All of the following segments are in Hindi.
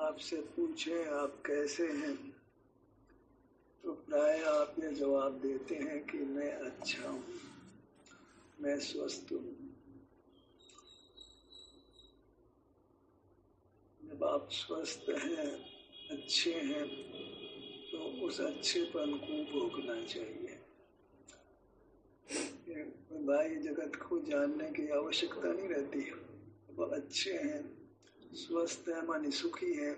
आपसे पूछे आप कैसे हैं, तो प्राय आप ये जवाब देते हैं कि मैं अच्छा हूँ, मैं स्वस्थ हूँ। जब आप स्वस्थ हैं, अच्छे हैं, तो उस अच्छेपन को भोगना चाहिए। बाह्य जगत को जानने की आवश्यकता नहीं रहती है। अब अच्छे हैं, स्वस्थ है, मानी सुखी है,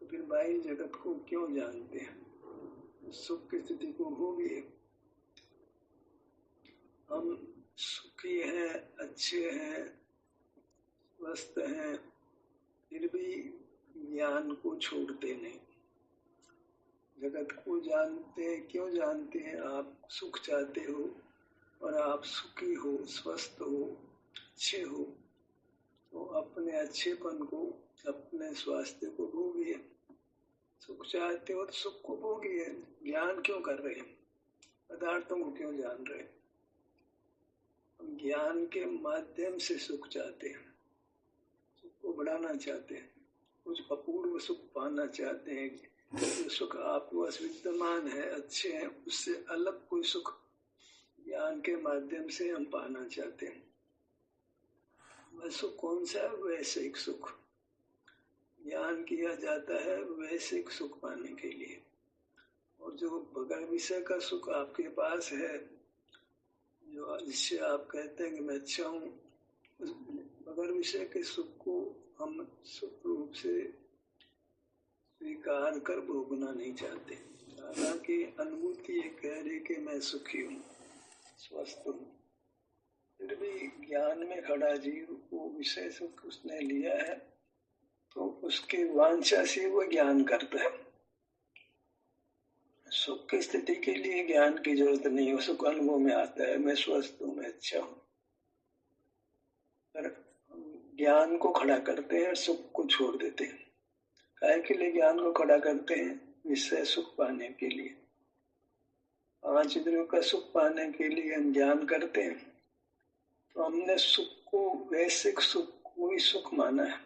तो फिर बाह्य जगत को क्यों जानते हैं? सुख की स्थिति को भोगिए। हम सुखी हैं, अच्छे हैं, स्वस्थ हैं, फिर भी ज्ञान को छोड़ते नहीं। जगत को जानते, क्यों जानते हैं? आप सुख चाहते हो और आप सुखी हो, स्वस्थ हो, अच्छे हो, तो अपने अच्छेपन को, अपने स्वास्थ्य को भोगिए। सुख चाहते हो तो सुख को भोगिए। ज्ञान क्यों कर रहे हैं? पदार्थों को क्यों जान रहे हैं? हम ज्ञान के माध्यम से सुख चाहते हैं, सुख को बढ़ाना चाहते हैं, कुछ अपूर्व सुख पाना चाहते हैं। जो सुख आपको विद्यमान है, अच्छे हैं, उससे अलग कोई सुख ज्ञान के माध्यम से हम पाना चाहते हैं। वह सुख कौन सा है? वैश्विक सुख। ज्ञान किया जाता है वैश्विक सुख पाने के लिए। और जो बगैर विषय का सुख आपके पास है, जो जिससे आप कहते हैं कि मैं अच्छा हूँ, उस बगैर विषय के सुख को हम सुख रूप से स्वीकार कर भोगना नहीं चाहते। हालांकि अनुभूति ये कह रही कि मैं सुखी हूँ, स्वस्थ हूँ, फिर भी ज्ञान में खड़ा जीव वो विषय सुख उसने लिया है, तो उसकी वांछा से वो ज्ञान करता है। सुख की स्थिति के लिए ज्ञान की जरूरत नहीं है, सुख अनुभव में आता है, मैं स्वस्थ हूँ, मैं अच्छा हूँ। पर ज्ञान को खड़ा करते हैं, सुख को छोड़ देते हैं। काहे के लिए ज्ञान को खड़ा करते हैं? विषय सुख पाने के लिए। 5 इंद्रियों का सुख पाने के लिए हम ज्ञान करते हैं, तो हमने सुख को वैश्विक सुख को ही सुख माना है।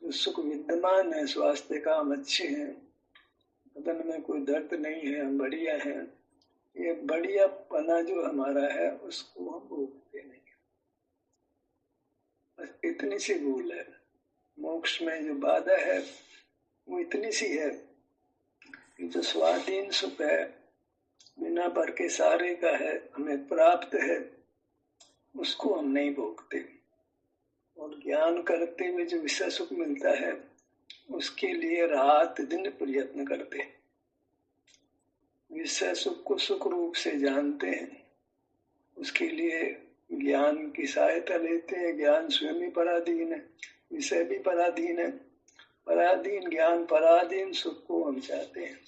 जो सुख विद्यमान है, स्वास्थ्य का, हम अच्छे हैं, बदन में कोई दर्द नहीं है, हम बढ़िया हैं, ये बढ़िया पना जो हमारा है उसको हम भोगते नहीं। बस इतनी सी भूल है। मोक्ष में जो बाधा है वो इतनी सी है कि जो स्वाधीन सुख है, बिना पर के सारे का है, हमें प्राप्त है, उसको हम नहीं भोगते। और ज्ञान करते हुए जो विषय सुख मिलता है, उसके लिए रात दिन प्रयत्न करते हैं। विषय सुख को सुख रूप से जानते हैं, उसके लिए ज्ञान की सहायता लेते हैं। ज्ञान स्वयं ही पराधीन है, विषय भी पराधीन है। पराधीन ज्ञान, पराधीन सुख को हम चाहते हैं।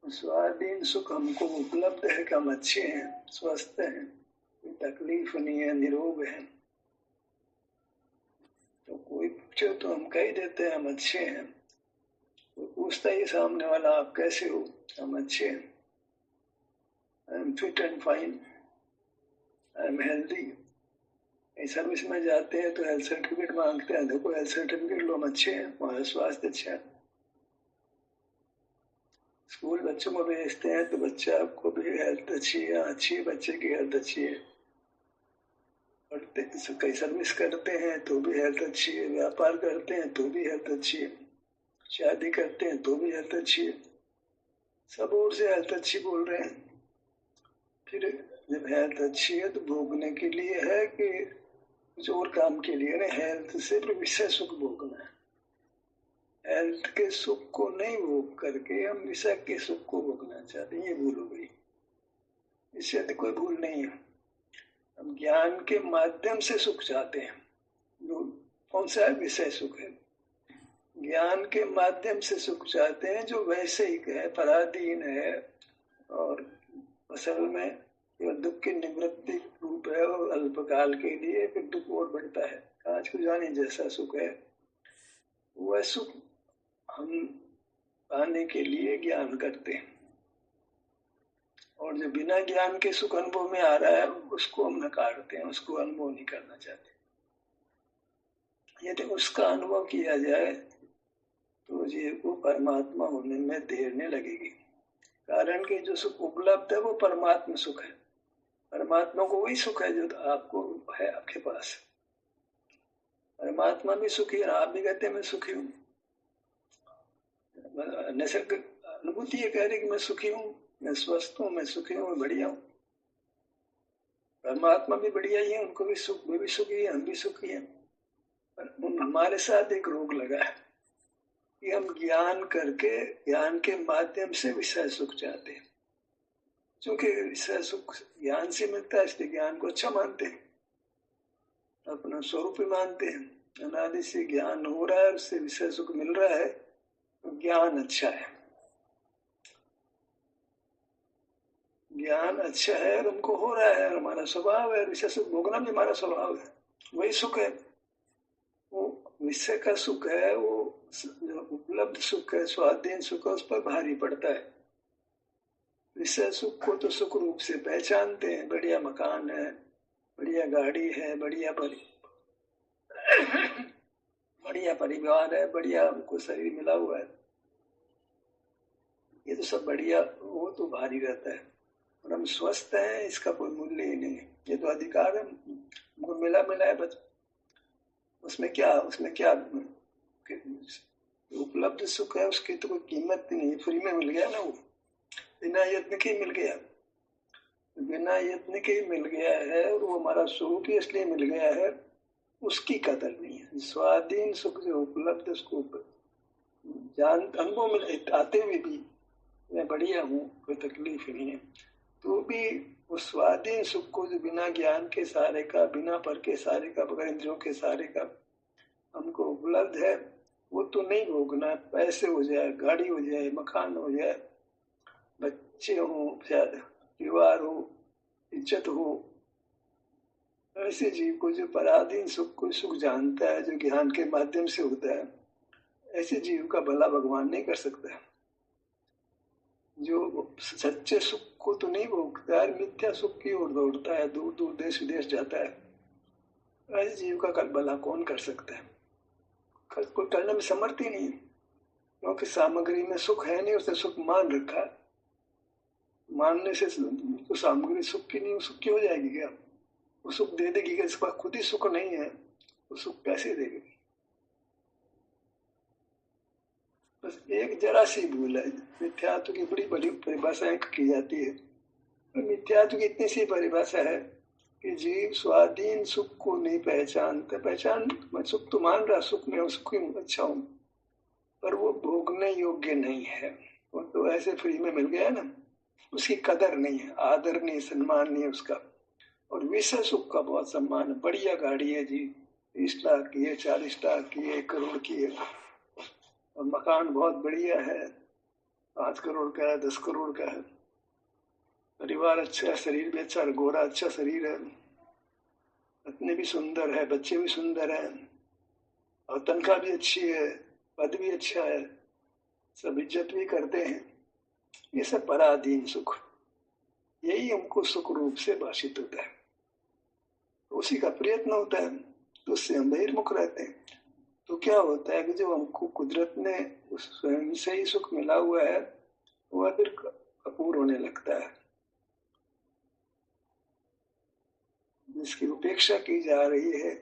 स्वाधीन सुख हमको उपलब्ध है कि हम अच्छे हैं, स्वस्थ हैं, कोई तकलीफ नहीं है, निरोग हैं। तो कोई पूछे तो हम कह देते हैं हम अच्छे हैं। कोई पूछता ही सामने वाला आप कैसे हो? हम अच्छे हैं, I am fit and fine, I am healthy. Service में जाते हैं तो हेल्थ सर्टिफिकेट मांगते हैं, देखो हेल्थ सर्टिफिकेट लो, हम अच्छे हैं, हमारा स्वास्थ्य अच्छा है। स्कूल बच्चों को भेजते हैं तो बच्चा को भी हेल्थ अच्छी है, अच्छी है, बच्चे की हेल्थ अच्छी है। पढ़ते कई सर्विस करते हैं तो भी हेल्थ अच्छी है, व्यापार करते हैं तो भी हेल्थ अच्छी है, शादी करते हैं तो भी हेल्थ अच्छी है, सब ओर से हेल्थ अच्छी बोल रहे हैं। फिर जब हेल्थ अच्छी है तो भोगने के लिए है कि कुछ और काम के लिए? नहीं, हेल्थ से विषय सुख भोगना है। हेल्थ के सुख को नहीं भोग करके हम विषय के सुख को भोगना चाहते हैं, ये भूल हो गई। इससे तो कोई भूल नहीं है। हम ज्ञान के माध्यम से सुख चाहते हैं, जो कौन सा है? विषय सुख है। ज्ञान के माध्यम से सुख चाहते हैं जो वैश्विक है, पराधीन है, और असल में केवल दुख की निवृत्ति रूप है, और अल्पकाल के लिए फिर दुख और बढ़ता है। कांच को जाने जैसा सुख है, वह सुख हम पाने के लिए ज्ञान करते हैं। और जो बिना ज्ञान के सुख अनुभव में आ रहा है उसको हम नकारते हैं, उसको अनुभव नहीं करना चाहते। यदि उसका अनुभव किया जाए तो जीव को परमात्मा होने में देर नहीं लगेगी। कारण कि जो सुख उपलब्ध है वो परमात्मा सुख है। परमात्मा को वही सुख है जो आपको है, आपके पास। परमात्मा भी सुखी है, आप भी कहते हैं मैं सुखी हूँ। निसर्ग अनुभूति ये कह रही कि मैं सुखी हूँ, मैं स्वस्थ हूँ, मैं सुखी हूँ, मैं बढ़िया हूँ। परमात्मा भी बढ़िया ही है, उनको भी सुख, वे भी सुखी है, हम भी सुखी है। पर हमारे साथ एक रोग लगा है कि हम ज्ञान करके, ज्ञान के माध्यम से विषय सुख चाहते हैं। क्योंकि विषय सुख ज्ञान से मिलता है, इसलिए ज्ञान को अच्छा मानते हैं, अपना स्वरूप ही मानते हैं। अनादि से ज्ञान हो रहा है, उससे विषय सुख मिल रहा है, तो ज्ञान अच्छा है। ज्ञान अच्छा है और हमको हो रहा है, हमारा स्वभाव है, विषय सुख भोगना भी हमारा स्वभाव है, वही सुख है। वो विषय का सुख है, वो जो उपलब्ध सुख है, स्वाधीन सुख है, उस पर भारी पड़ता है। विषय सुख को तो सुख रूप से पहचानते हैं, बढ़िया मकान है, बढ़िया गाड़ी है, बढ़िया परिवार है, बढ़िया हमको शरीर मिला हुआ है, ये तो सब बढ़िया, वो तो भारी रहता है। और हम स्वस्थ हैं, इसका कोई मूल्य ही नहीं है, ये तो अधिकार है, हमको मिला है बस। उसमें क्या उपलब्ध सुख है, उसकी तो कोई कीमत नहीं है, फ्री में मिल गया ना, वो बिना यत्न के मिल गया, बिना यत्न के मिल गया है, और वो हमारा स्वरूप ही इसलिए मिल गया है, उसकी कदर नहीं है। स्वाधीन सुख जो उपलब्ध, उसको जान अनुभव में आते हुए भी मैं बढ़िया हूँ, कोई तकलीफ नहीं है, तो भी उस स्वाधीन सुख को जो बिना ज्ञान के सहारे का, बिना पर के सहारे का, बगैर इंद्रियों के सहारे का हमको उपलब्ध है, वो तो नहीं भोगना। पैसे हो जाए, गाड़ी हो जाए, मकान हो जाए, बच्चे हो, परिवार हो, इज्जत हो, ऐसे जीव को जो पराधीन सुख को सुख जानता है, जो ज्ञान के माध्यम से होता है, ऐसे जीव का भला भगवान नहीं कर सकता है। जो सच्चे सुख को तो नहीं भोगता है, मिथ्या सुख की ओर दौड़ता है, दूर दूर देश विदेश जाता है, ऐसे जीव का कल भला कौन कर सकता है? कोई करने में समर्थ ही नहीं, क्योंकि सामग्री में सुख है नहीं, उसने सुख मान रखा है। मानने से तो सामग्री सुख की नहीं, सुख की हो जाएगी क्या? वो सुख दे देगी क्या? इसका खुद ही सुख नहीं है, वो सुख कैसे देगी? बस एक जरा सी भूल है, मिथ्यात्व की बड़ी बड़ी परिभाषाएं की जाती है। मिथ्यात्व की इतनी सी परिभाषा है कि जीव स्वाधीन सुख को नहीं पहचानता। मैं सुख तो मान रहा, सुख में सुखी हूँ, अच्छा हूँ, पर वो भोगने योग्य नहीं है। वो तो ऐसे फ्री में मिल गया ना, उसकी कदर नहीं है, आदर नहीं, सम्मान नहीं है उसका। और विषय सुख का बहुत सम्मान है। बढ़िया गाड़ी है जी, 30 लाख की है, 40 लाख की है, 1 करोड़ की है, और मकान बहुत बढ़िया है, 5 करोड़ का है, 10 करोड़ का है, परिवार अच्छा है, शरीर भी अच्छा, गोरा अच्छा शरीर है, पत्नी भी सुंदर है, बच्चे भी सुंदर हैं, और तनख्वाह भी अच्छी है, पद भी अच्छा है, सब इज्जत भी करते हैं। ये सब पराधीन सुख, यही हमको सुख रूप से भाषित होता है, उसी का प्रयत्न होता है, तो उससे हम बहिर्मुख रहते हैं। तो क्या होता है कि जो हमको कुदरत ने उस स्वयं से ही सुख मिला हुआ है, वह फिर कपूर होने लगता है। जिसकी उपेक्षा की जा रही है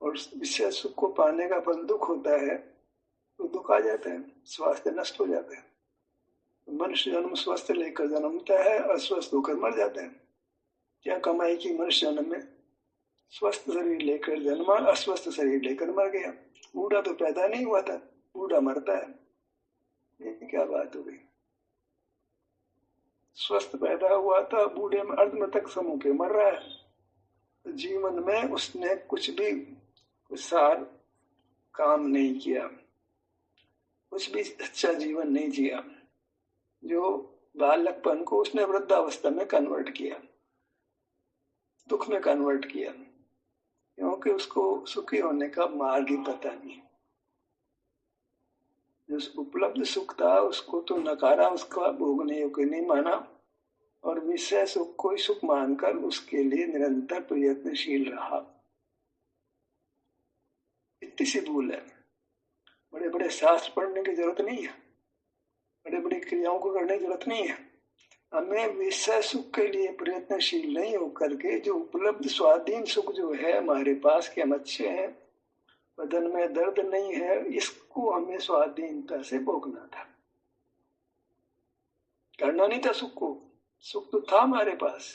और विषय सुख को पाने का फल दुख होता है, तो दुख आ जाता है, स्वास्थ्य नष्ट हो जाता है। मनुष्य जन्म स्वस्थ लेकर जन्मता है, अस्वस्थ होकर मर जाता है। क्या कमाई की मनुष्य जन्म में? स्वस्थ शरीर लेकर जन्मा, अस्वस्थ शरीर लेकर मर गया। बूढ़ा तो पैदा नहीं हुआ था, बूढ़ा मरता है, ये क्या बात हो गई? स्वस्थ पैदा हुआ था, बूढ़े में अर्धमृतक समूह के मर रहा है। जीवन में उसने कुछ भी सार काम नहीं किया, कुछ भी अच्छा जीवन नहीं जिया। जो बालकपन को उसने वृद्धावस्था में कन्वर्ट किया, दुख में कन्वर्ट किया, क्योंकि उसको सुखी होने का मार्ग ही पता नहीं। जो उपलब्ध सुख था उसको तो नकारा, उसका भोगने योग्य नहीं माना, और विषय सुख को सुख मानकर उसके लिए निरंतर प्रयत्नशील रहा। इतनी सी भूल है। बड़े बड़े बड़े शास्त्र पढ़ने की जरूरत नहीं है, बड़े बड़ी क्रियाओं को करने की जरूरत नहीं है। हमें विषय सुख के लिए प्रयत्नशील नहीं होकर के जो उपलब्ध स्वाधीन सुख जो है हमारे पास कि हम अच्छे हैं, बदन में दर्द नहीं है, इसको हमें स्वाधीनता से भोगना था, करना नहीं था सुख को। सुख तो था हमारे पास,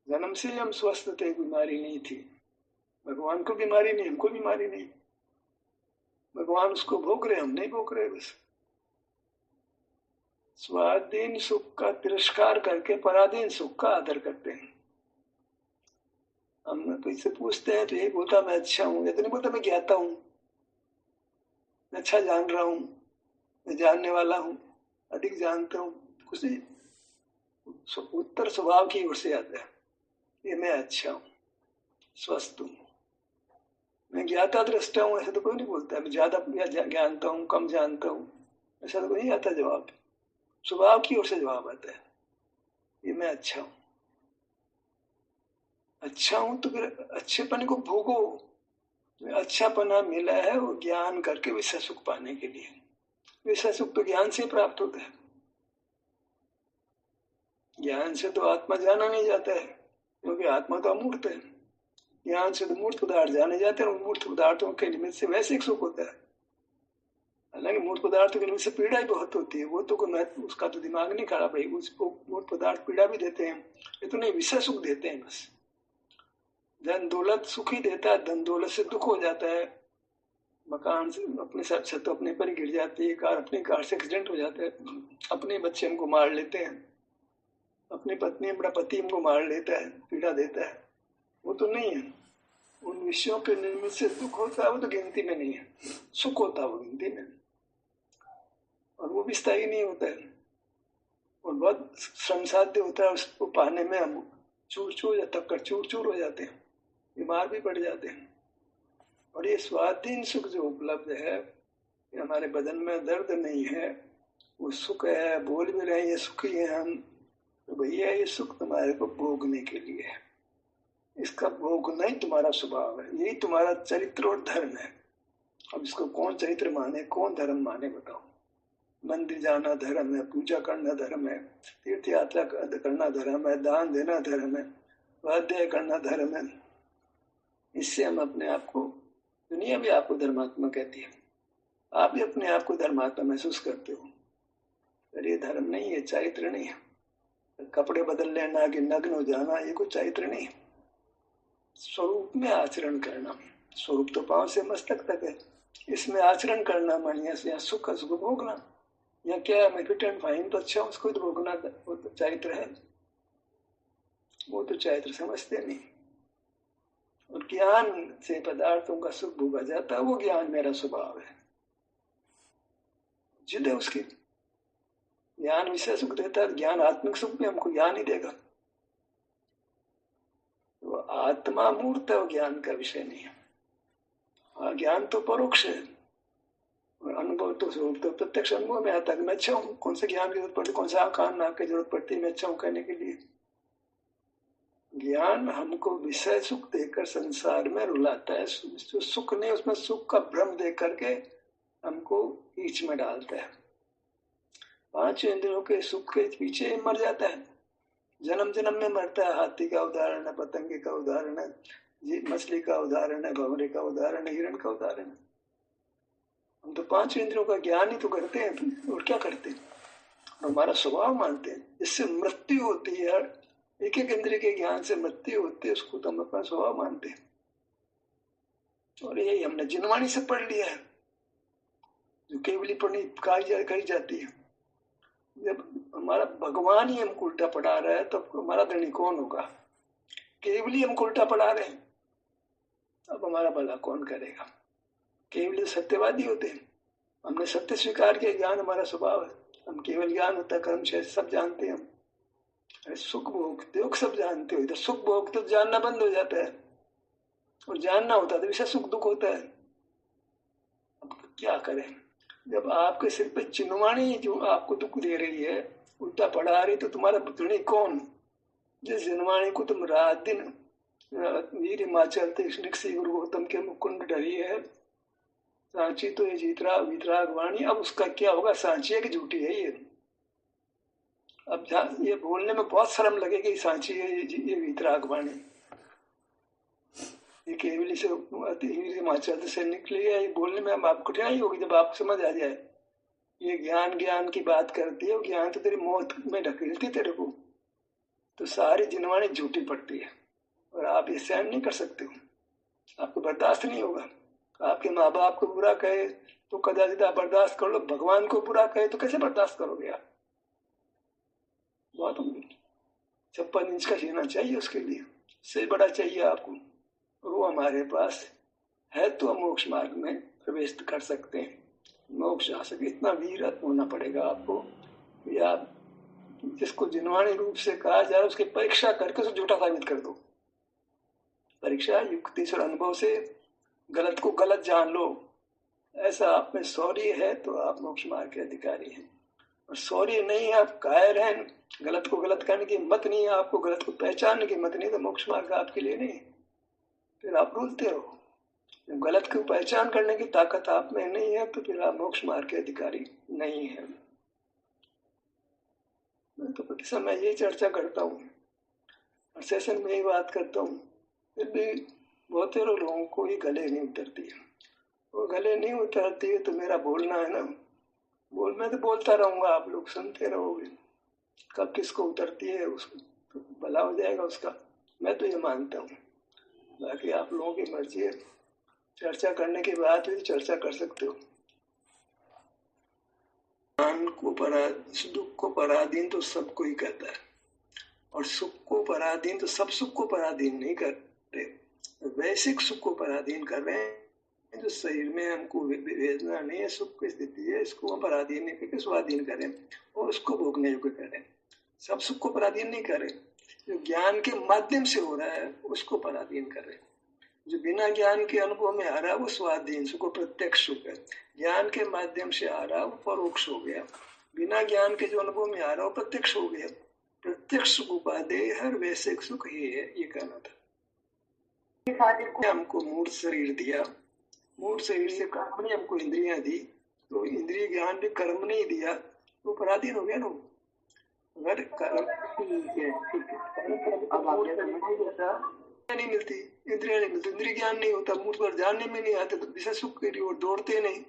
जन्म से हम स्वस्थ थे, बीमारी नहीं थी। भगवान को बीमारी नहीं, हमको बीमारी नहीं। भगवान उसको भोग रहे, हम नहीं भोग रहे। बस स्वाधीन सुख का तिरस्कार करके पराधीन सुख का आदर करते हैं। हम किसी पूछते हैं तो यही बोलता मैं अच्छा हूं, या तो नहीं बोलता मैं ज्ञाता हूं, मैं अच्छा जान रहा हूं, मैं जानने वाला हूं, अधिक जानता हूं। कुछ उत्तर स्वभाव की ओर से आता है, ये मैं अच्छा हूं, स्वस्थ हूं, मैं ज्ञाता दृष्टा हूं, ऐसा तो कोई नहीं बोलता। मैं ज्यादा जानता हूं, कम जानता हूं, ऐसा तो कोई नहीं आता जवाब। स्वभाव की ओर से जवाब आता है, ये मैं अच्छा हूं। अच्छा हूं तो फिर अच्छेपन को भोगो। अच्छापना मिला है वो ज्ञान करके विषय सुख पाने के लिए। विषय सुख तो ज्ञान से प्राप्त होता है, ज्ञान से तो आत्मा जाना नहीं जाता है, क्योंकि आत्मा तो अमूर्त है। ज्ञान से तो मूर्त पदार्थ जाने जाते हैं, और मूर्त पदार्थों के निमित्त से वैसे सुख होता है। हालांकि मूर्त पदार्थों के निमित्त से पीड़ा ही बहुत होती है, वो तो कोई उसका तो दिमाग नहीं खराब है, उसको मूर्त पदार्थ पीड़ा भी देते हैं, ये तो नहीं विषय सुख देते हैं। बस धन दौलत सुख ही देता है, धन दौलत से दुख हो जाता है। मकान से अपने छत अपने पर गिर जाती है, कार अपनी कार से एक्सीडेंट हो जाता है, अपने बच्चे हमको मार लेते हैं, अपनी पत्नी अपना पति हमको मार लेता है, पीड़ा देता है, वो तो नहीं है। उन विषयों के निमित्त से दुख होता है, वो तो गिनती में नहीं है। सुख होता है वो गिनती में, और वो भी स्थायी नहीं होता है, और बहुत श्रम साध्य होता है। उसको पाने में हम चूर चूर हो जाते हैं, बीमार भी पड़ जाते हैं। और ये स्वाधीन सुख जो उपलब्ध है, ये हमारे बदन में दर्द नहीं है, वो सुख है। बोल भी रहे हैं ये सुखी है हम, तो भैया ये सुख तुम्हारे को भोगने के लिए है, इसका भोगना ही तुम्हारा स्वभाव है, यही तुम्हारा चरित्र और धर्म है। अब इसको कौन चरित्र माने, कौन धर्म माने, बताओ। मंदिर जाना धर्म है, पूजा करना धर्म है, तीर्थ यात्रा करना धर्म है, दान देना धर्म है, स्वाध्याय करना धर्म है। इससे हम अपने आप को, दुनिया भी आपको धर्मात्मा कहती है, आप भी अपने आप को धर्मात्मा महसूस करते हो, पर ये धर्म नहीं है, चरित्र नहीं है। कपड़े बदल लेना कि नग्न हो जाना, ये कोई चरित्र नहीं है। स्वरूप में आचरण करना, स्वरूप तो पांव से मस्तक तक है, इसमें आचरण करना मानिए, यहाँ सुख सुख भोगना। यहाँ क्या है, मैं फिट एंड फाइन तो अच्छा हूँ, उसको तो भोगना, वो तो चरित्र है, वो तो चरित्र समझते नहीं। और ज्ञान से पदार्थों का सुख भोगा जाता है, वो ज्ञान मेरा स्वभाव है, जिद है उसकी। ज्ञान विषय सुख देता है, ज्ञान आत्मिक सुख भी हमको ज्ञान ही देगा। वो आत्मा मूर्त है, वो ज्ञान का विषय नहीं है। हाँ, ज्ञान तो परोक्ष है, और अनुभव तो स्वरूप तो प्रत्यक्ष अनुभव में आता है। मैं अच्छा हूँ, कौन से ज्ञान की जरूरत पड़ती, कौन सा कान नाक की जरूरत पड़ती है मैं अच्छा हूँ कहने के लिए। ज्ञान हमको विषय सुख देकर संसार में रुलाता है, जो सुख नहीं उसमें सुख का भ्रम दे करके हमको बीच में डालता है। पांच इंद्रियों के सुख के पीछे मर जाता है, जन्म जन्म में मरता है। हाथी का उदाहरण है, पतंगे का उदाहरण है, मछली का उदाहरण है, भंवरे का उदाहरण है, हिरण का उदाहरण है। हम तो पांच इंद्रियों का ज्ञान ही तो करते हैं, और क्या करते हैं, हमारा स्वभाव मानते हैं, इससे मृत्यु होती है। एक एक इंद्रिय के ज्ञान से मृत्यु होती है, उसको तो हम अपना स्वभाव मानते हैं। और यही हमने जिनवाणी से पढ़ लिया है, जो केवली पढ़नी कही जाती है। जब हमारा भगवान ही हमको उल्टा पढ़ा रहा है, तब तो हमारा धनी कौन होगा। केवली हमको उल्टा पढ़ा रहे हैं, अब हमारा भला कौन करेगा। केवल सत्यवादी होते हैं, हमने सत्य स्वीकार किया, ज्ञान हमारा स्वभाव है। हम केवल ज्ञान होता है, कर्म शेष सब जानते हैं हम। अरे सुख भोगते हो सब जानते हो, इधर सुख भोगते तो जानना बंद हो जाता है, और जानना होता है तो विषय सुख दुख होता है। अब क्या करें, जब आपके सिर पे चिन्हवाणी जो आपको दुख दे रही है, उल्टा पढ़ा रही, तो तुम्हारा धनी कौन। जिस जिनवाणी को तुम रात दिन वीर हिमाचल गुरु गौतम के मुकुंड डरी है, सांची तो ये वितराग वाणी, अब उसका क्या होगा, सांची है कि झूठी है ये? अब ये बोलने में बहुत शर्म लगेगी, सांची है ये वितराग वाणी, ये केवली से हिमाचल से निकली है, ये बोलने में अब कठिनाई होगी जब आपको समझ आ जाए। ये ज्ञान की बात करती है, ज्ञान तो तेरी मौत में ढकेलती तेरे को, तो सारी जिनवाणी झूठी पड़ती है और आप ये सहन नहीं कर सकते हो, आपको बर्दाश्त नहीं होगा। आपके माँ बाप को बुरा कहे तो कदाचित आप बर्दाश्त कर लो, भगवान को बुरा कहे तो कैसे बर्दाश्त करोगे आप? बहुत 56 इंच का सीना चाहिए उसके लिए, से बड़ा चाहिए आपको, और वो हमारे पास है तो हम मोक्ष मार्ग में प्रवेश कर सकते हैं, मोक्ष आ सके। इतना वीर होना पड़ेगा आपको कि आप जिसको जिनवाणी रूप से कहा जाए उसकी परीक्षा करके उसे झूठा साबित कर दो। परीक्षा युक्ति और अनुभव से गलत को गलत जान लो, ऐसा आप में शौर्य है तो आप मोक्ष मार्ग के अधिकारी हैं। और शौर्य नहीं है, आप कायर हैं, गलत को गलत करने की हिम्मत नहीं है आपको, गलत को पहचानने की हिम्मत नहीं, तो मोक्ष मार्ग आपके लिए नहीं। फिर आप रुलते रहो। जब गलत को पहचान करने की ताकत आप में नहीं है तो फिर आप मोक्ष मार्ग के अधिकारी नहीं है। मैं तो प्रति समय यही चर्चा करता हूँ और सेशन में यही बात करता हूँ, फिर भी बहुत लोगों को ये गले नहीं उतरती है। वो गले नहीं उतरती है तो मेरा बोलना है ना, मैं तो बोलता रहूंगा, आप लोग सुनते रहोगे। कब किसको उतरती है उसको तो भला हो जाएगा उसका, मैं तो ये मानता हूँ। बाकी आप लोगों की मर्जी है, चर्चा करने के बाद भी चर्चा कर सकते हो। दुख को पराधीन तो सब कोई कहता है, और सुख को पराधीन तो सब सुख को पराधीन नहीं करते, वैश्विक सुख को पराधीन कर रहे हैं। जो शरीर में हमको वेदना नहीं है, सुख की स्थिति है, इसको हम पराधीन नहीं करके स्वाधीन करें और उसको भोगने योग्य करें। सब सुख को पराधीन नहीं करें, जो ज्ञान के माध्यम से हो रहा है उसको पराधीन करें। जो बिना ज्ञान के अनुभव में आ रहा है वो स्वाधीन सुख, प्रत्यक्ष सुख है। ज्ञान के माध्यम से आ रहा है वो परोक्ष हो गया, बिना ज्ञान के जो अनुभव में आ रहा है वो प्रत्यक्ष हो गया। प्रत्यक्ष सुख उपादेय हर वैश्विक सुख ही है, ये कहना था। हमको मूर्त शरीर दिया, मूर्त शरीर से कर्म ने हमको इंद्रियां दी, तो इंद्रिय ज्ञान भी कर्म नहीं दिया तो पराधीन हो गया ना। अगर कर्म नहीं मिलती, इंद्रिया नहीं मिलती, इंद्रिय ज्ञान नहीं होता, मूर्त पर जानने में नहीं आते, तो विषय सुख की ओर दौड़ते नहीं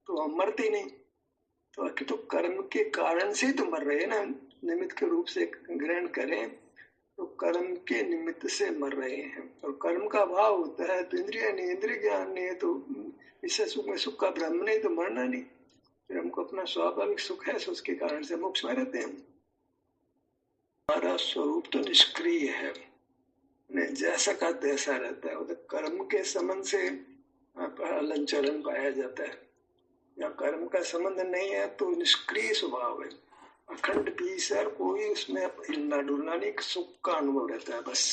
तो हम मरते नहीं। तो कर्म के कारण से तो मर रहे हैं ना, निमित्त के रूप से ग्रहण करें तो कर्म के निमित्त से मर रहे हैं। और कर्म का भाव होता है तो इंद्रिय नहीं, इंद्रिय ज्ञान नहीं है तो विषय सुख में सुख का ब्रह्म नहीं तो मरना नहीं। फिर हमको अपना स्वाभाविक सुख है, उसके कारण से मोक्ष में रहते हैं। हमारा स्वरूप तो निष्क्रिय है, जैसा का तैसा रहता है। कर्म के संबंध से हलन चलन पाया जाता है, या कर्म का संबंध नहीं है तो निष्क्रिय स्वभाव है, अखंड पीस है, कोई उसमें हिलना डुलना नहीं, सुख का अनुभव रहता है बस।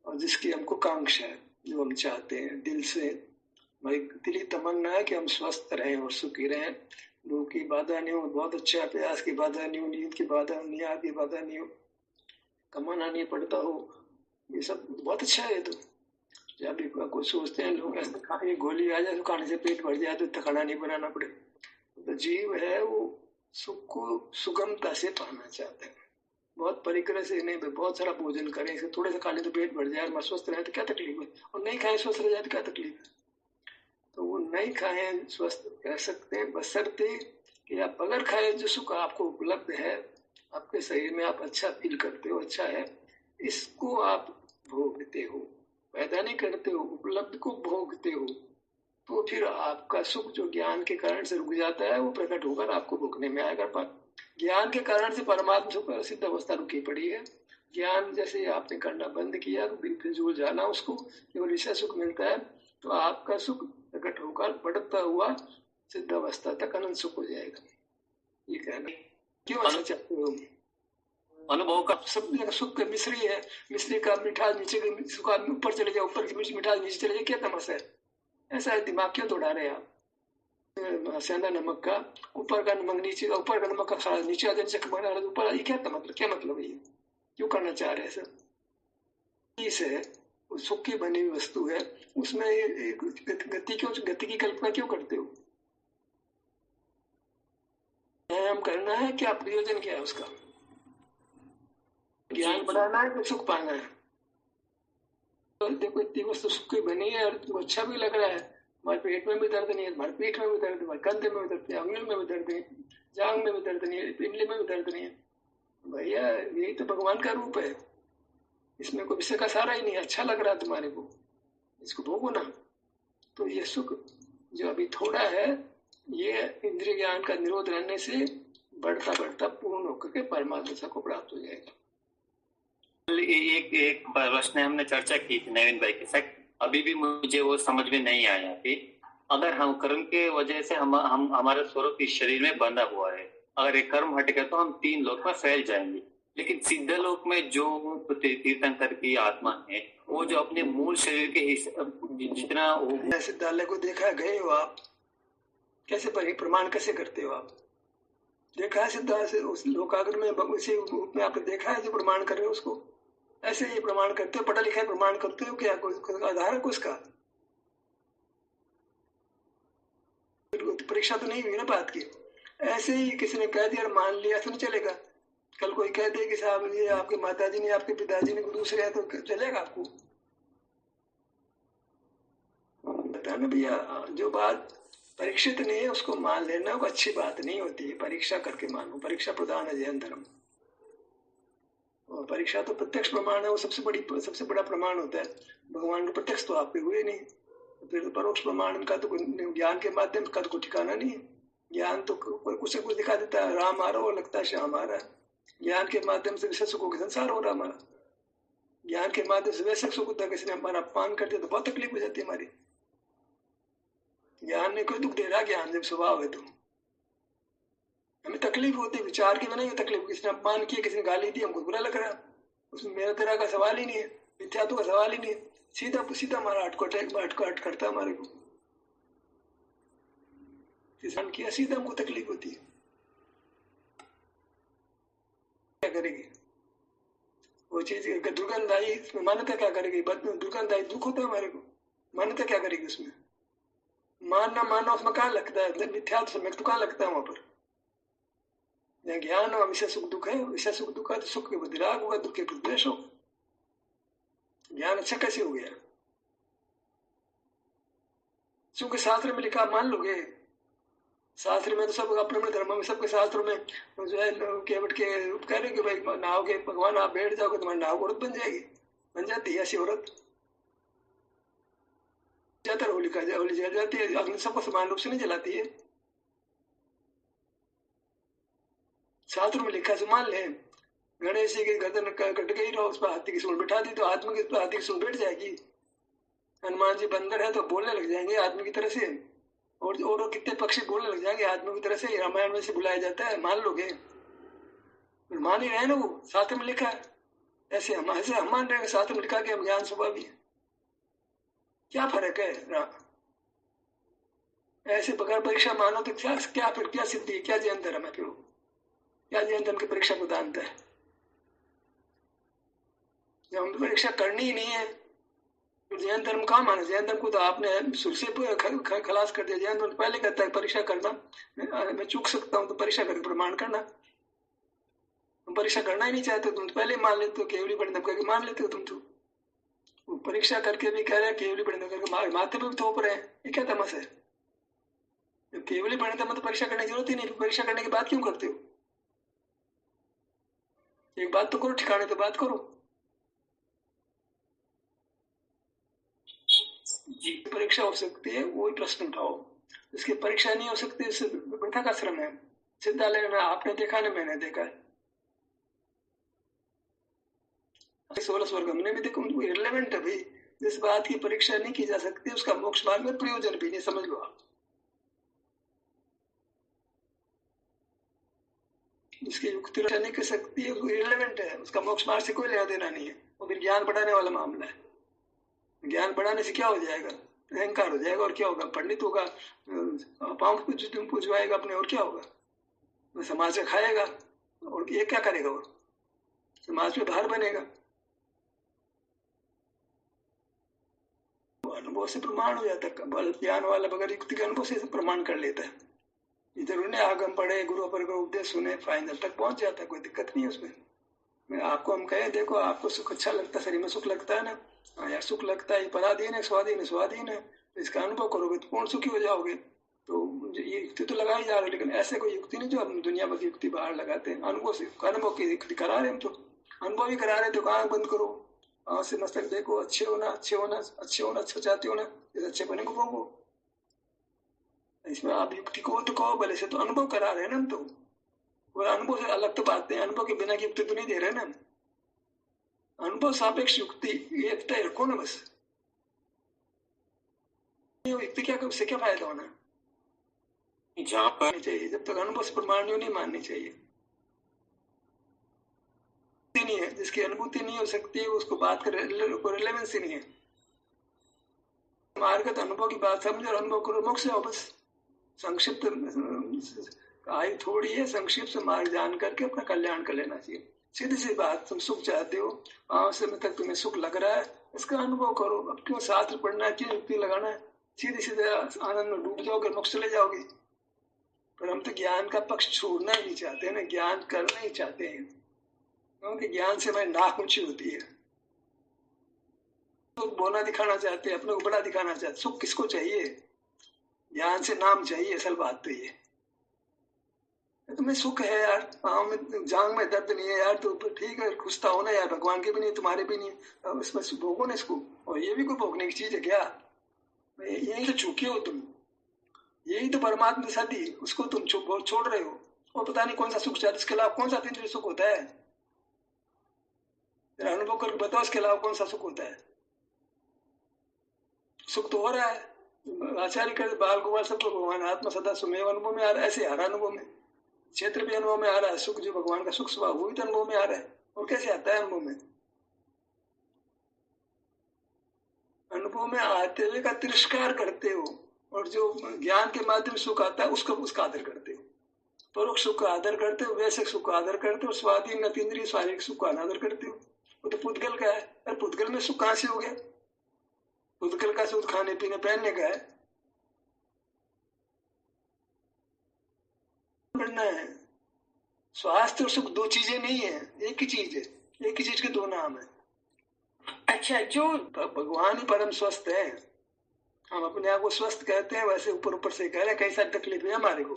और जिसकी हमको कांक्षा है, जो हम चाहते हैं दिल से, हमारी दिली तमन्ना है कि हम स्वस्थ रहें और सुखी रहें, लोग की बाधा नहीं हो, बहुत अच्छा प्यास की बाधा नहीं हो, नींद की बाधा, नियाद की बाधा नहीं हो, कमाना नहीं पड़ता हो, ये सब बहुत अच्छा है। तो जब भी कुछ सोचते हैं लोग ऐसे खाने गोली आ जाए तो खाने से पेट भर जाए तो खाना नहीं बनाना पड़े, तो जीव है वो सुख को सुगमता से पाना चाहता है, बहुत परिक्रम से नहीं, बहुत सारा भोजन करें, इसे थोड़े से खाने तो पेट भर जाए, स्वस्थ रहे तो क्या तकलीफ है, और नहीं खाए स्वस्थ रह जाए तो क्या तकलीफ है। तो वो नहीं खाए स्वस्थ रह सकते हैं, बशर्ते कि आप अगर खाए जो सुख आपको उपलब्ध है, आपके शरीर में आप अच्छा फील करते हो, अच्छा है, इसको आप भोगते हो, पैदा नहीं करते हो, उपलब्ध को भोगते हो, तो फिर आपका सुख जो ज्ञान के कारण से रुक जाता है वो प्रकट होकर आपको भोगने में आएगा। पर ज्ञान के कारण से परमात्मा सुख सिद्ध अवस्था रुकी पड़ी है। ज्ञान जैसे आपने करना बंद किया तो फिजूल जाना, उसको केवल विषय सुख मिलता है, तो आपका सुख प्रकट होकर बढ़ता हुआ सिद्ध अवस्था तक अनंत सुख हो जाएगा। ये कहना क्यों ऐसा चाहते हो? अनुभव का सब जगह सुख का मिश्री है, मिश्री का मिठास नीचे ऊपर चले जाए, ऊपर की मिठास नीचे चले जाए, क्या तमाशा है? ऐसा है, दिमाग क्यों दौड़ा रहे हैं आप? सेंधा नमक का ऊपर का नमक नीचे का, ऊपर का नमक का खाना नीचे आ जाए, ऊपर, ये क्या मतलब, क्या मतलब है? ये क्यों करना चाह रहे हैं सब? है सुख की बनी हुई वस्तु है, उसमें गति की कल्पना क्यों करते हो? व्यायाम करना है क्या? प्रयोजन क्या है उसका? ज्ञान बढ़ाना है कि सुख पाना है? तो देखो इतनी वस्तु सुख की बनी है और तुमको अच्छा भी लग रहा है, हमारे पेट में भी दर्द नहीं है, हमारे पीठ में भी दर्द, हमारे कंधे में भी दर्द नहीं है, अंगुल में भी दर्द नहीं, जांग में भी दर्द नहीं है, पिंडली में भी दर्द नहीं है। भैया यही तो भगवान का रूप है, इसमें कोई विषय का सारा ही नहीं है। अच्छा लग रहा है तुम्हारे को, इसको भोगो ना। तो ये सुख जो अभी थोड़ा है, ये इंद्रिय ज्ञान का निरोध रहने से बढ़ता बढ़ता पूर्ण होकर के परमात्मा को प्राप्त हो जाएगा। एक प्रश्न हमने चर्चा की थी नवीन भाई के साथ, अभी भी मुझे वो समझ में नहीं आया कि अगर हम कर्म के वजह से हम हमारा स्वरूप इस शरीर में बंधा हुआ है, अगर एक कर्म हटेगा तो हम 3 लोक में फैल जाएंगे, लेकिन सिद्ध लोक में जो तीर्थंकर की आत्मा है वो जो अपने मूल शरीर के जितना सिद्धालय को देखा गए हो आप, कैसे प्रमाण कैसे करते हो आप? देखा है सिद्धांत से उस लोकाग्र में उसी रूप में आपने देखा है जो प्रमाण कर रहे हो उसको? ऐसे ही प्रमाण करते हो, पढ़ा लिखा है प्रमाण करते हो क्या? कोई आधार है उसका? परीक्षा तो नहीं हुई ना बात की। ऐसे ही किसी ने कह दिया मान लिया तो नहीं चलेगा। कल कोई कह दे कि साहब ये आपके माताजी ने आपके पिताजी ने दूसरे है तो चलेगा आपको? बता ना भैया, जो बात परीक्षित नहीं है उसको मान लेना वो अच्छी बात नहीं होती है। परीक्षा करके मानो, परीक्षा प्रधान है जैन धर्म। और परीक्षा तो प्रत्यक्ष प्रमाण है, वो सबसे बड़ा प्रमाण होता है। भगवान के प्रत्यक्ष तो आपके हुए नहीं, तो फिर परोक्ष प्रमाण का तो ज्ञान के माध्यम का तो कोई ठिकाना नहीं है। ज्ञान तो कुछ कुछ दिखा देता है, राम आ रहा हो लगता है श्याम आ रहा है। ज्ञान के माध्यम से विषय सुखों के संसार हो रहा हमारा। ज्ञान के माध्यम से वैसे सुख होता है, किसी ने हमारा अपमान कर दिया तो बहुत तकलीफ हो जाती है हमारी। ज्ञान ने कोई दुख दे रहा, ज्ञान जब स्वभाव है तो हमें तकलीफ होती है। विचार की बनाई तकलीफ, किसी ने अपमान किया, किसी ने गाली दी, हमको बुरा लग रहा है, उसमें मेरा तेरा का सवाल ही नहीं है, मिथ्यात्व का सवाल ही नहीं है। सीधा सीधा हमारा अटकट करता है हमारे को, किसान किया सीधा हमको तकलीफ होती है। क्या करेगी वो चीज? दुर्गंध आई, मान्यता क्या करेगी? दुर्गंध आई दुख होता है हमारे को, मान्यता क्या करेगी उसमें? मानना मानना उसमें कहाँ लगता है? मिथ्यात्व समय तो कहाँ लगता है वहां पर? ज्ञान और विषय सुख दुख है, विषय सुख दुख है तो सुख के प्रति राग होगा, दुख के प्रति द्वेष होगा। ज्ञान अच्छा कैसे हो गया? सुख शास्त्र में लिखा मान लोगे? शास्त्र में तो सब अपने धर्म में सबके शास्त्रों में जो है केवट के कह रहे कि भाई नाव के भगवान आप बैठ जाओगे तुम्हारी नाव औरत बन जाएगी, बन जाती है ऐसी औरत। ज्यादातर होली जल जाती है, अग्नि सबको समान रूप से नहीं जलाती है। शास्त्र में लिखा से मान ले, गणेश जी की गर्दन कट गई रहो, उस पर हाथी की सूंड बिठा दी तो आदमी की हाथी की सूंड बैठ जाएगी। हनुमान जी बंदर है तो बोलने लग जाएंगे आदमी की तरह से, और कितने पक्षी बोलने लग जाएंगे आदमी की तरह से। रामायण में से बुलाया जाता है, मान लोगे? मान ही रहे ना, वो शास्त्र में लिखा है। ऐसे हम मान रहे हैं शास्त्र में लिखा कि हम ज्ञान स्वभाव भी, क्या फर्क है? ऐसे बगैर परीक्षा मानो तो क्या फिर क्या सिद्धि, क्या जैन धर्म है? फिर क्या जैन धर्म की परीक्षा को जानता है? जब हम परीक्षा करनी ही नहीं है तो जैन धर्म कहाँ माने? जैन धर्म को तो आपने शुरू से खलास कर दिया। जैन धर्म पहले कहता है परीक्षा करना, मैं चूक सकता हूँ तो परीक्षा करके प्रमाण करना। तुम परीक्षा करना ही नहीं चाहते, तुम तो पहले मान लेते हो, केवली बड़े दम करके मान लेते हो तुम तो। वो परीक्षा करके भी कह रहे हैं, केवली बड़े दम करके माथे पे भी थोप रहे हैं, ये क्या तमाशा है? केवली बड़े दम तो परीक्षा करने की जरूरत ही नहीं, परीक्षा करने की बात क्यों करते हो? एक बात तो करो, ठिकाने तो बात करो। जी परीक्षा हो सकती है वही प्रश्न उठाओ, इसकी परीक्षा नहीं हो सकती, इससे वृथा का श्रम है। सिद्धालय में आपने देखा ना, मैंने देखा है 16 स्वर्ग हमने भी देखा, उनको इररिलेवेंट है भाई। जिस बात की परीक्षा नहीं की जा सकती उसका मोक्ष मार्ग में प्रयोजन भी नहीं, समझ लो आप। जिसकी युक्ति रक्षा नहीं कर सकती है वो इररिलेवेंट है, उसका मोक्ष मार्ग से कोई लेना देना नहीं है। वो फिर ज्ञान बढ़ाने वाला मामला है। ज्ञान बढ़ाने से क्या हो जाएगा? अहंकार हो जाएगा, और क्या होगा? पंडित होगा, पाँव पूजवाएगा अपने, और क्या होगा? समाज से खाएगा, और ये क्या करेगा? वो समाज में भार बनेगा। अनुभव से प्रमाण हो जाता है। बल ज्ञान वाला बगैर युक्ति के अनुभव से प्रमाण कर लेता है। इधर उन्हें आगम पढ़े, गुरु पर उपदेश सुने, फाइनल तक पहुंच जाता है, कोई दिक्कत नहीं है उसमें। मैं आपको हम कहे देखो आपको सुख अच्छा लगता है, शरीर में सुख लगता है ना, हाँ यार सुख लगता है, पराधीन है, स्वाधीन है, स्वाधीन है, तो इसका अनुभव करोगे तो पूर्ण सुखी हो जाओगे। तो ये युक्ति तो लगा ही जा रहे, लेकिन ऐसे कोई युक्ति नहीं जो हम दुनिया भर की युक्ति बाहर लगाते हैं। अनुभव से, अनुभव की युक्ति करा रहे हम तो, अनुभव ही करा रहे, तो आंख बंद करो, आंख से मस्तक देखो, अच्छे होना, अच्छे होना, अच्छे होना, अच्छा चाहते हो ना, इस अच्छे बने को भोगो। इसमें आप युक्ति को तो कहो भले से, तो अनुभव करा रहे हैं ना हम तो, और अनुभव से अलग तो बात है, अनुभव के बिना की युक्ति तो नहीं दे रहे ना। अनुभव सापेक्ष युक्ति एक तय रखो ना बस। युक्ति क्या, उससे क्या फायदा होना जहाँ पर चाहिए, जब तक अनुभव से प्रमाण नहीं माननी चाहिए। नहीं है, जिसकी अनुभूति नहीं हो सकती है उसको बात कर रिलेवेंस ही नहीं है। मार्गत अनुभव की बात समझो और अनुभव करो, मोक्ष हो बस। संक्षिप्त आयु थोड़ी है, संक्षिप्त से मार्ग जान करके अपना कल्याण कर लेना चाहिए। सीधी सी बात, तुम सुख चाहते हो, समय तक तुम्हें सुख लग रहा है, इसका अनुभव करो। अब क्यों शास्त्र पढ़ना है, क्यों युक्ति लगाना है, सीधे सीधे आनंद में डूब जाओगे, मोक्ष चले जाओगे। पर हम तो ज्ञान का पक्ष छोड़ना ही नहीं चाहते ना, ज्ञान करना ही चाहते हैं, क्योंकि ज्ञान से हमारी नाक ऊंची होती है। तो बोला दिखाना चाहते हैं, अपने को बड़ा दिखाना चाहते। सुख किसको चाहिए, ज्ञान से नाम चाहिए, असल बात तो ये। तुम्हें सुख है यार, पाँव में जांग में दर्द नहीं है यार, तो ठीक है, खुश तो हो ना यार, भगवान के भी नहीं तुम्हारे भी नहीं, अब इसमें भोगो ना इसको। और ये भी कोई भोगने की चीज है क्या, यही तो चूके हो तुम, यही तो परमात्मा सदी, उसको तुम छोड़ रहे हो। और पता नहीं कौन सा सुख चाहते, इसके अलावा कौन सा तीसरा सुख होता है, अनुभव करके बताओ, इसके अलावा कौन सा सुख होता है। सुख तो हो रहा है, आचार्य कहते बाल गोपाल सबको भगवान आत्मा सदा सुमेव अनुभव में आ रहा है, ऐसे हर अनुभव में, क्षेत्र भी अनुभव में आ रहा है, सुख जो भगवान का सुख स्वभाव वो भी तो अनुभव में आ रहा है। और कैसे आता है अनुभव में, अनुभव में आते हुए का तिरस्कार करते हो, और जो ज्ञान के माध्यम सुख आता है उसका आदर करते हो। परोक्ष सुख का आदर करते हो, वैसे सुख का आदर करते हो, स्वाधीन नतीन्द्रिय शारीरिक सुख का अनादर करते हो। वो तो पुद्गल का है, अरे पुद्गल में सुख कहां से हो गया, पुद्गल का सुख खाने पीने पहनने का है, करना है। स्वास्थ्य और सुख दो चीजें नहीं है, एक ही चीज है, एक ही चीज के दो नाम है। अच्छा, जो भगवान ही परम स्वस्थ है, हम अपने आप को स्वस्थ कहते हैं, वैसे ऊपर ऊपर से कह रहे हैं कई सारी तकलीफ है हमारे को।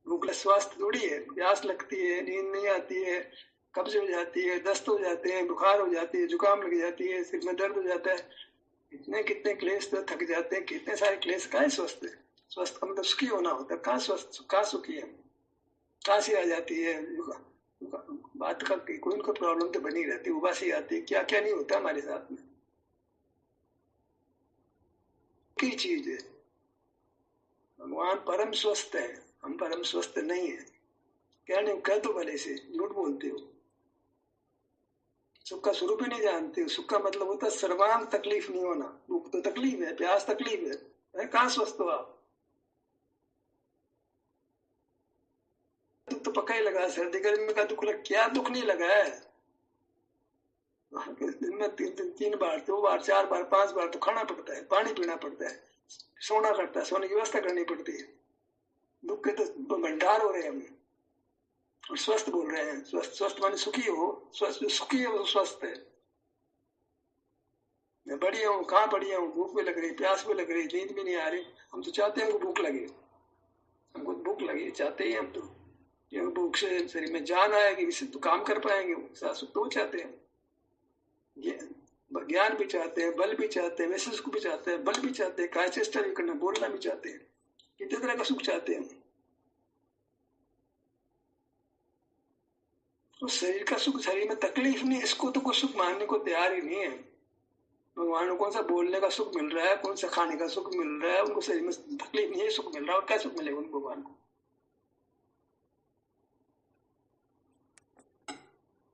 भूख स्वास्थ्य थोड़ी है, प्यास लगती है, नींद नहीं आती है, कब्ज हो जाती है, दस्त हो जाते हैं, बुखार हो जाती है, जुकाम लग जाती है, सिर में दर्द हो जाता है, इतने कितने क्लेश, तो थक जाते हैं, कितने सारे क्लेश। कहाँ स्वस्थ है, स्वस्थ का मतलब सुखी होना होता है, कहाँ स्वस्थ, कहाँ सुखी है, कहाँ से आ जाती है बात का, कोई उनको प्रॉब्लम तो बनी रहती है, उबासी आती है, क्या क्या नहीं होता हमारे साथ में, की चीज है। भगवान परम स्वस्थ है, हम परम स्वस्थ नहीं है। क्या नहीं कह तो भले से, झूठ बोलते हो, सुख का स्वरूप ही नहीं जानते हो। सुख का मतलब होता है सर्वांग तकलीफ नहीं होना। भूख तो तकलीफ है, प्यास तकलीफ है, कहाँ स्वस्थ हो आप, तो पक्का ही लगा, सर्दी गर्मी का दुख लग, क्या दुख नहीं लगा है। दिन में तीन बार, 2 बार, 4 बार, 5 बार तो खाना पड़ता है, पानी पीना पड़ता है, सोना पड़ता है, सोने की व्यवस्था करनी पड़ती है। दुख के तो भंडार हो रहे हैं हम, और स्वस्थ बोल रहे हैं। स्वस्थ माने सुखी हो, स्वस्थ सुखी है वो स्वस्थ है। मैं बढ़िया हूँ, कहाँ बढ़िया हूँ, भूख भी लग रही, प्यास भी लग रही, नींद भी नहीं आ रही, हम तो चाहते हैं हमको भूख लगे, हमको भूख लगे चाहते हैं हम तो, भूख से शरीर में जान आएगी, इससे तो काम कर पाएंगे, सुख तो चाहते हैं, ज्ञान भी चाहते हैं, बल भी चाहते हैं, वैसे सुख भी चाहते हैं, बल भी चाहते हैं, काय चेष्टा भी करना, बोलना भी चाहते हैं, कितने तरह का सुख चाहते हैं। तो शरीर का सुख, शरीर में तकलीफ नहीं, इसको तो कोई सुख मानने को तैयार ही नहीं है। भगवान को कौन सा बोलने का सुख मिल रहा है, कौन सा खाने का सुख मिल रहा है, उनको शरीर में तकलीफ नहीं है, सुख मिल रहा है, और क्या सुख मिलेगा उनको भगवान को।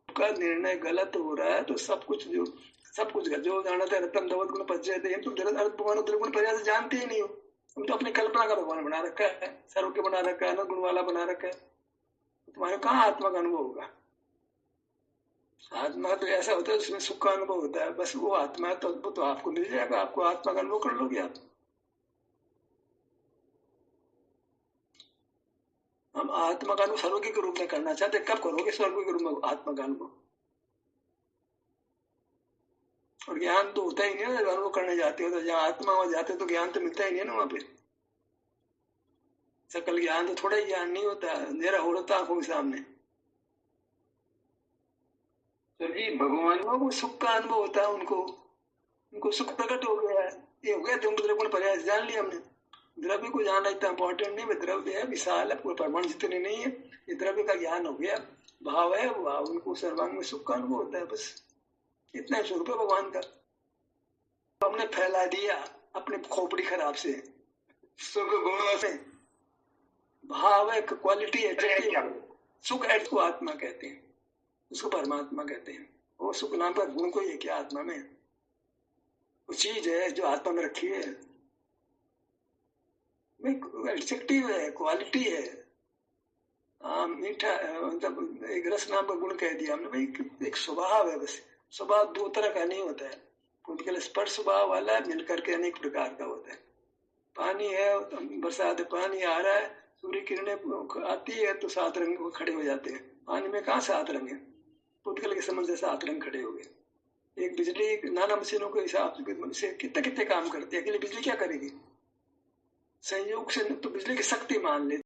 का निर्णय गलत हो रहा है तो सब कुछ जो जाना था रत्न दवत गुण पज्जयते, तुम अर्थ भगवान दुर्गुण पर्याय से जानते ही नहीं हो। तुम तो अपनी कल्पना का भगवान बना रखा है, सर्वज्ञ बना रखा है, अनंत गुण वाला बना रखा है, तुम्हारे कहाँ आत्मा का अनुभव होगा। आत्मा तो ऐसा होता है उसमें सुख का अनुभव होता है, बस वो आत्मा है तो अद्भुत तो आपको मिल जाएगा, आपको आत्मा का अनुभव कर लोगे आप। हम आत्मा का अनुभव सर्वज्ञ के रूप में करना चाहते, कब करोगे सर्वज्ञ के रूप में आत्मा का अनुभव? और ज्ञान तो होता ही नहीं है, अनुभव करने जाते हो तो जहाँ आत्मा वहां जाते तो ज्ञान तो मिलता ही नहीं है ना वहां पे। सकल ज्ञान तो थोड़ा ही ज्ञान नहीं होता, अंधेरा हो रहा आंखों के सामने। तो जी भगवान को सुख का अनुभव होता है, उनको सुख प्रकट हो गया है, ये हो गया द्रव्य प्रयास जान लिया हमने। द्रव्य को जानना इतना इंपॉर्टेंट नहीं, द्रव्य है विशाल है, पूरे परमाणु जितने नहीं है, ये द्रव्य का ज्ञान हो गया, भाव है वो भाव, उनको सर्वांग में सुख का अनुभव होता है, बस इतना स्वरूप है भगवान का। हमने फैला दिया अपने खोपड़ी खराब से सुख गुणों से। भाव है, क्वालिटी है, सुख है को आत्मा कहते हैं, उसको परमात्मा कहते हैं। वो सुख नाम का गुण को ये क्या आत्मा में वो चीज है जो आत्मा में रखी है, एडजेक्टिव है, क्वालिटी है। मीठा मतलब एक रस नाम का गुण कह दिया हमने भाई, एक स्वभाव है, बस स्वभाव दो तरह का नहीं होता है, कुछ स्पर्श स्वभाव वाला है, मिलकर के अनेक प्रकार का होता है। पानी है, बरसात पानी आ रहा है, सूर्य किरणें आती है तो सात रंग खड़े हो जाते हैं, पानी में कहाँ सात रंग है, पुटकल के समझ से सात रंग खड़े हो गए। एक बिजली नाना मशीनों के हिसाब से कितने कितने काम करती है, अकेले बिजली क्या करेगी, संयोग से तो बिजली की शक्ति मान ले